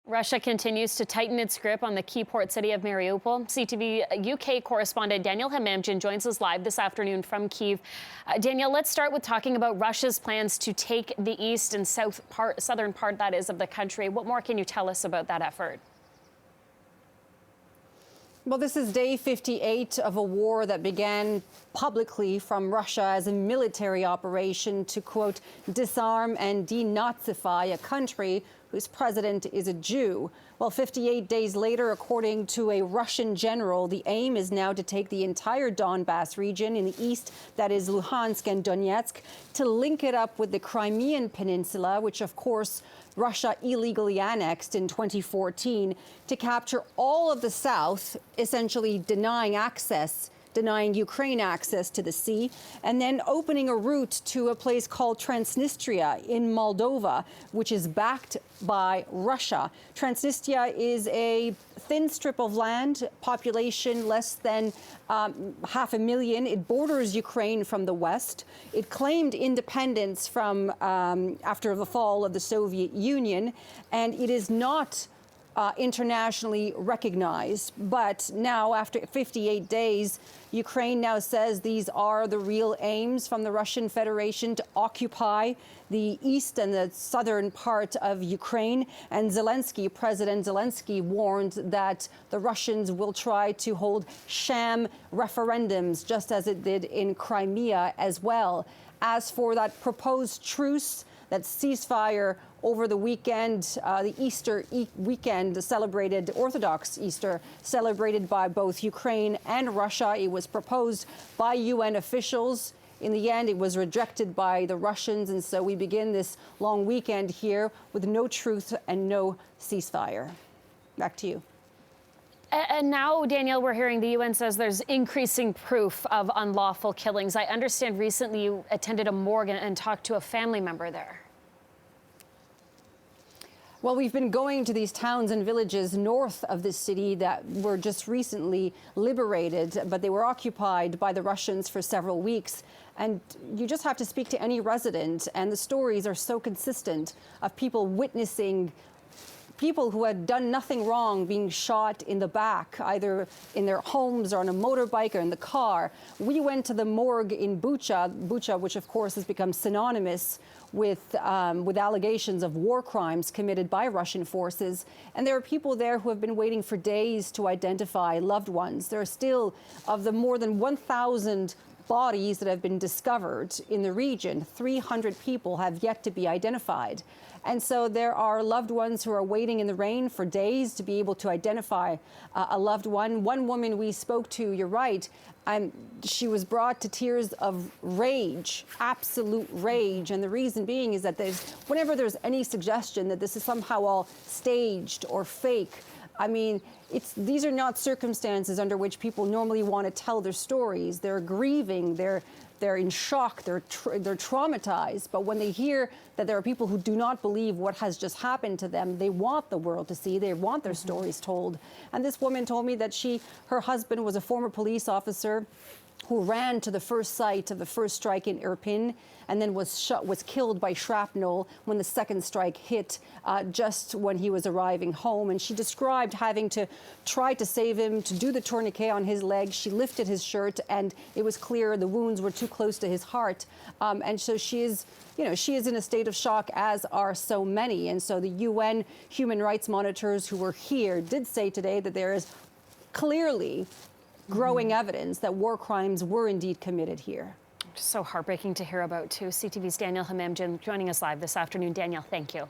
Russia continues to tighten its grip on the key port city of Mariupol. CTV UK correspondent Daniele Hamamdjian joins us live this afternoon from Kyiv. Danielle, let's start with talking about Russia's plans to take the east and southern part, that is, of the country. What more can you tell us about that effort? Well, this is day 58 of a war that began publicly from Russia as a military operation to, quote, disarm and denazify a country whose president is a Jew. Well, 58 days later, according to a Russian general, the aim is now to take the entire Donbas region in the east, that is Luhansk and Donetsk, to link it up with the Crimean Peninsula, which, of course, Russia illegally annexed in 2014, to capture all of the south, essentially denying Ukraine access to the sea, and then opening a route to a place called Transnistria in Moldova, which is backed by Russia. Transnistria is a thin strip of land, population less than 500,000. It borders Ukraine from the west. It claimed independence from after the fall of the Soviet Union, and it is not internationally recognized. But now, after 58 days, Ukraine now says these are the real aims from the Russian Federation to occupy the east and the southern part of Ukraine. And President Zelensky warned that the Russians will try to hold sham referendums, just as it did in Crimea as well. As for that proposed truce, that ceasefire over the weekend, the Easter weekend, the Orthodox Easter, celebrated by both Ukraine and Russia. It was proposed by UN officials. In the end, it was rejected by the Russians, and so we begin this long weekend here with no truce and no ceasefire. Back to you. And now, Danielle, we're hearing the UN says there's increasing proof of unlawful killings. I understand recently you attended a morgue and talked to a family member there. Well, we've been going to these towns and villages north of this city that were just recently liberated, but they were occupied by the Russians for several weeks. And you just have to speak to any resident, and the stories are so consistent of people witnessing people who had done nothing wrong being shot in the back, either in their homes or on a motorbike or in the car. We went to the morgue in Bucha, which of course has become synonymous with allegations of war crimes committed by Russian forces. And there are people there who have been waiting for days to identify loved ones. There are still, of the more than 1,000 bodies that have been discovered in the region, 300 people have yet to be identified. And so there are loved ones who are waiting in the rain for days to be able to identify a loved one. One woman we spoke to, you're right, she was brought to tears of rage, absolute rage. And the reason being is that whenever there's any suggestion that this is somehow all staged or fake, I mean, these are not circumstances under which people normally want to tell their stories. They're grieving, they're in shock, they're traumatized. But when they hear that there are people who do not believe what has just happened to them, they want the world to see, they want their stories told. And this woman told me that her husband was a former police officer who ran to the first site of the first strike in Irpin and then was killed by shrapnel when the second strike hit just when he was arriving home. And she described having to try to save him, to do the tourniquet on his leg. She lifted his shirt, and it was clear the wounds were too close to his heart. And so she is in a state of shock, as are so many. And so the UN human rights monitors who were here did say today that there is clearly growing evidence that war crimes were indeed committed here. Just so heartbreaking to hear about, too. CTV's Daniele Hamamdjian joining us live this afternoon. Danielle, thank you.